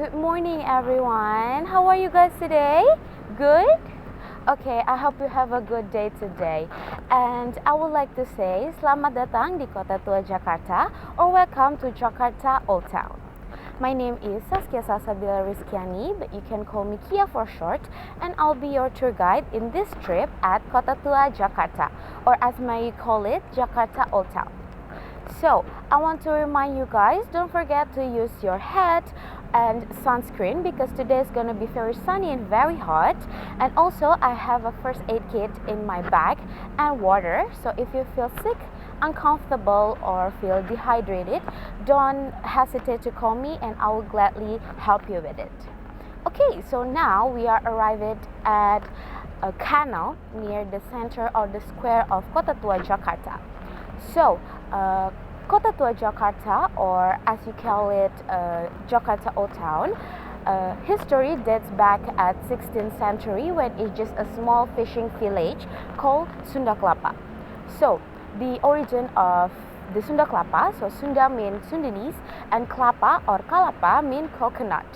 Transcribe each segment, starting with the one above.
Good morning, everyone. How are you guys today? Good? Okay, I hope you have a good day today. And I would like to say selamat datang di Kota Tua Jakarta or welcome to Jakarta Old Town. My name is Salsabila Rizkiyani, but you can call me Kia for short, and I'll be your tour guide in this trip at Kota Tua Jakarta, or as may call it, Jakarta Old Town. So, I want to remind you guys, don't forget to use your hat and sunscreen because today is going to be very sunny and very hot. And also, I have a first aid kit in my bag and water. So, if you feel sick, uncomfortable, or feel dehydrated, don't hesitate to call me and I will gladly help you with it. Okay, so now we are arrived at a canal near the center or the square of Kota Tua Jakarta. So, Kota Tua Jakarta, or as you call it, Jakarta Old Town, history dates back at 16th century when it's just a small fishing village called Sunda Kelapa. So, the origin of the Sunda Kelapa, so Sunda means Sundanese and Kelapa or Kalapa means coconut.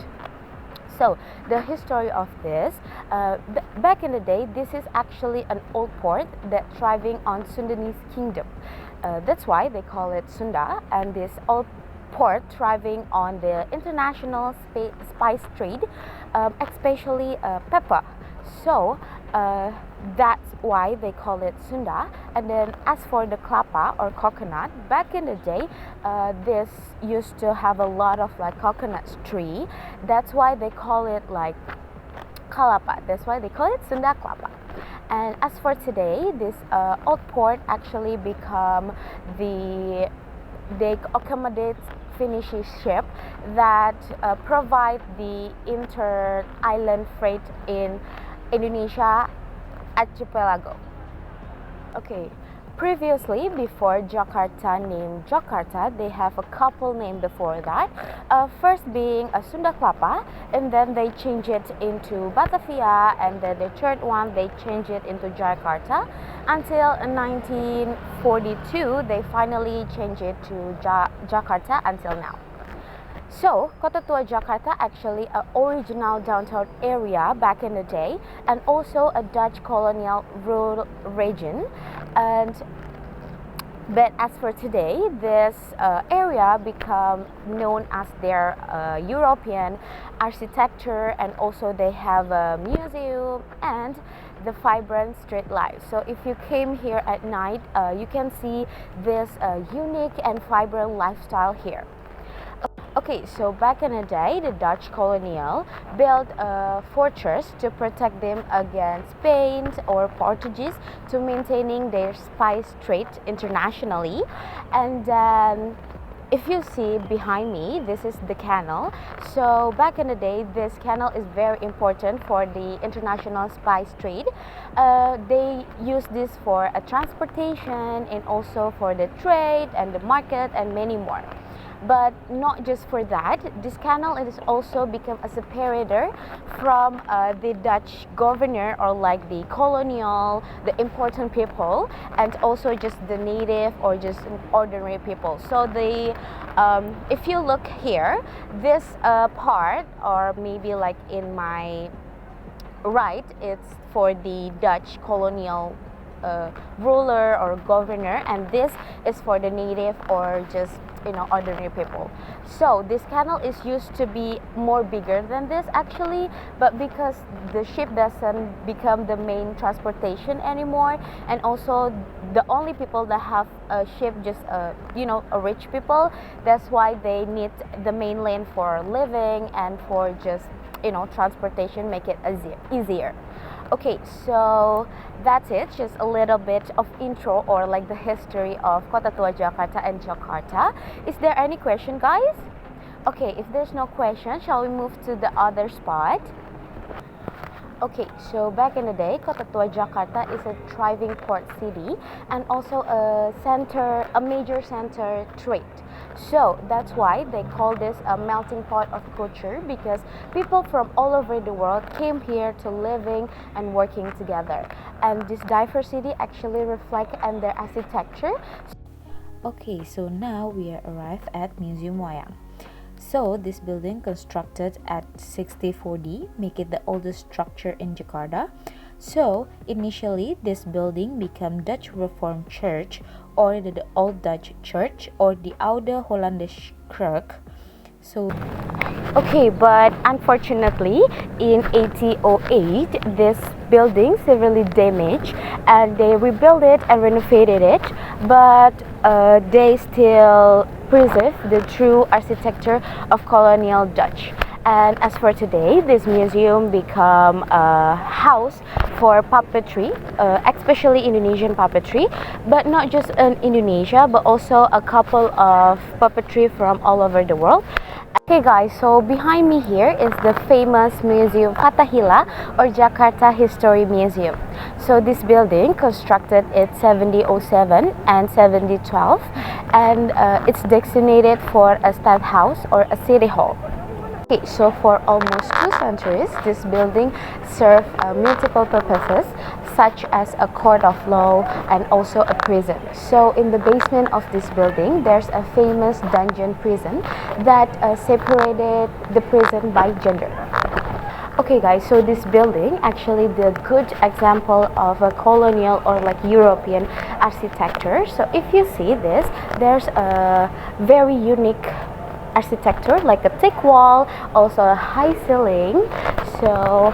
So, the history of this, back in the day, this is actually an old port that thriving on Sundanese kingdom. That's why they call it Sunda, and this old port thriving on the international spice trade, especially pepper. So, that's why they call it Sunda. And then as for the klapa or coconut, back in the day, this used to have a lot of like coconut tree. That's why they call it like kalapa. That's why they call it Sunda Kelapa. And as for today, this old port actually become they accommodate Finnish ship that provide the inter-island freight in Indonesia archipelago. Okay, previously before Jakarta named Jakarta, they have a couple name before that. First being a Sunda Kelapa, and then they change it into Batavia, and then the third one they change it into Jakarta. Until 1942, they finally changed it to Jakarta until now. So, Kota Tua Jakarta actually an original downtown area back in the day, and also a Dutch colonial rural region. But as for today, this area become known as their European architecture, and also they have a museum and the vibrant street life. So if you came here at night, you can see this unique and vibrant lifestyle here. Okay, so back in the day, the Dutch colonial built a fortress to protect them against Spain or Portuguese to maintaining their spice trade internationally. And then if you see behind me, this is the canal. So back in the day, this canal is very important for the international spice trade. They use this for a transportation and also for the trade and the market and many more. But not just for that, this canal is also become a separator from the Dutch governor or like the colonial, the important people, and also just the native or just ordinary people. So if you look here, this part, or maybe like in my right, it's for the Dutch colonial ruler or governor, and this is for the native or just ordinary people. So this canal is used to be more bigger than this actually, but because the ship doesn't become the main transportation anymore, and also the only people that have a ship just a rich people, that's why they need the mainland for living and for just transportation, make it easier. Okay, so that's it, just a little bit of intro or like the history of Kota Tua Jakarta and Jakarta. Is there any question, guys? Okay, if there's no question, shall we move to the other spot? Okay, so back in the day, Kota Tua Jakarta is a thriving port city and also a major center trade. So that's why they call this a melting pot of culture, because people from all over the world came here to living and working together. And this diversity actually reflects in their architecture. Okay, so now we are arrived at Museum Wayang. So this building constructed at 64D make it the oldest structure in Jakarta. So initially this building became Dutch Reformed Church or the Old Dutch Church or the Oude Hollandse Kerk. So okay, but unfortunately in 1808 this building severely damaged and they rebuilt it and renovated it, but they still preserve the true architecture of colonial Dutch. And as for today, this museum become a house for puppetry, especially Indonesian puppetry, but not just in Indonesia, but also a couple of puppetry from all over the world. Okay guys, so behind me here is the famous Museum Fathahillah or Jakarta History Museum. So this building constructed in 1707 and 1712 and it's designated for a state house or a city hall. Okay, so for almost 2 centuries, this building served multiple purposes, such as a court of law and also a prison. So in the basement of this building, there's a famous dungeon prison that separated the prison by gender. Okay guys, so this building actually the good example of a colonial or like European architecture. So if you see this, there's a very unique architecture, like a thick wall, also a high ceiling. So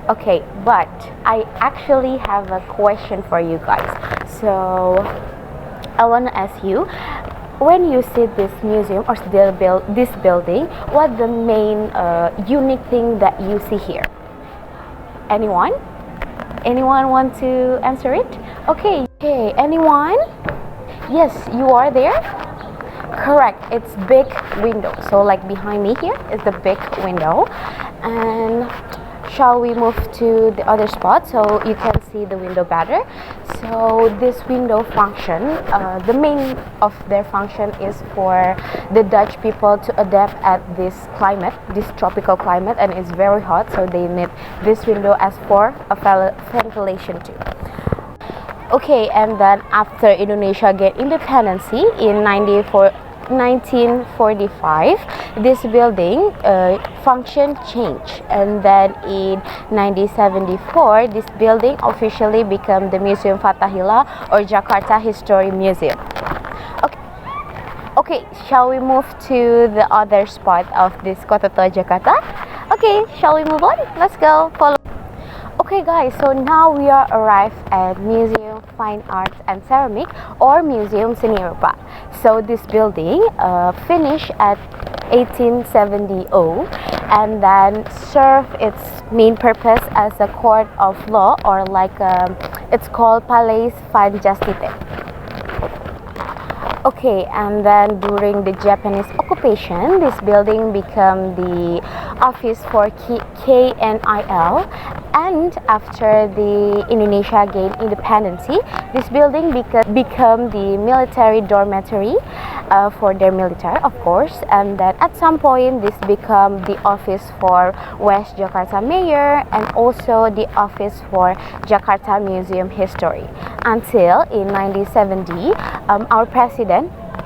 okay, but I actually have a question for you guys. So I want to ask you, when you see this museum or this building, what the main unique thing that you see here? Anyone want to answer it? Okay, anyone? Yes, you are there. Correct, it's big window. So like behind me here is the big window. And shall we move to the other spot so you can see the window better? So this window function, the main of their function is for the Dutch people to adapt at this climate, this tropical climate, and it's very hot, so they need this window as for a ventilation too. Okay, and then after Indonesia gained independence in 1945, this building function changed, and then in 1974, this building officially became the Museum Fathahillah or Jakarta History Museum. Okay, shall we move to the other spot of this Kota Tua Jakarta? Okay, shall we move on? Let's go. Follow. Okay guys, so now we are arrived at Museum Fine Arts and Ceramic or Museum Seni Rupa. So this building finished at 1870 and then served its main purpose as a court of law or like it's called Palais Van Justice. Okay, and then during the Japanese occupation, this building became the office for KNIL, and after the Indonesia gained independence, this building became the military dormitory for their military, of course, and then at some point this became the office for West Jakarta Mayor and also the office for Jakarta Museum History until in 1970 our president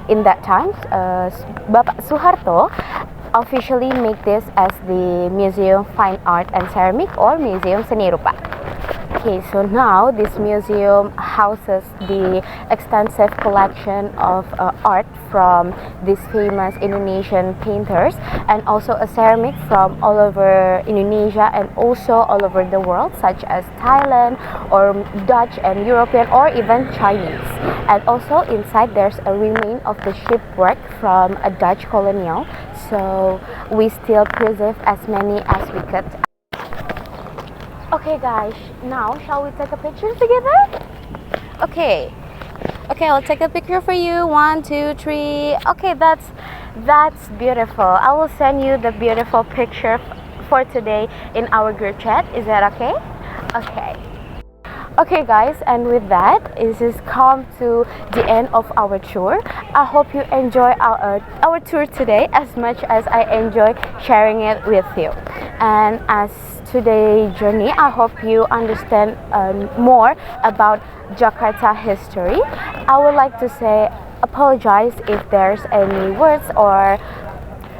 in that time, Bapak Suharto, officially make this as the Museum Fine Art and Ceramic or Museum Seni Rupa. Okay, so now this museum houses the extensive collection of art from these famous Indonesian painters and also a ceramic from all over Indonesia and also all over the world, such as Thailand or Dutch and European or even Chinese. And also inside there's a remain of the shipwreck from a Dutch colonial, so we still preserve as many as we could. Okay guys, now shall we take a picture together? Okay, I'll take a picture for you. 1, 2, 3. Okay, that's beautiful. I will send you the beautiful picture for today in our group chat. Is that okay? Okay guys, and with that, this is come to the end of our tour. I hope you enjoy our tour today as much as I enjoy sharing it with you. And as today's journey, I hope you understand more about Jakarta history. I would like to say apologize if there's any words or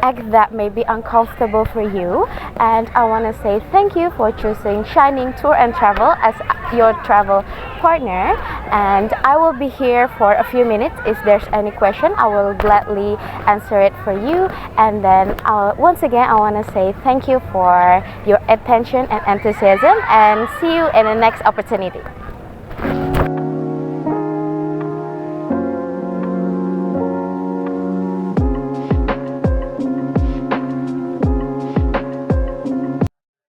act that may be uncomfortable for you. And I want to say thank you for choosing Shining Tour and Travel as your travel partner. And I will be here for a few minutes. If there's any question, I will gladly answer it for you. And then once again, I want to say thank you for your attention and enthusiasm, and see you in the next opportunity.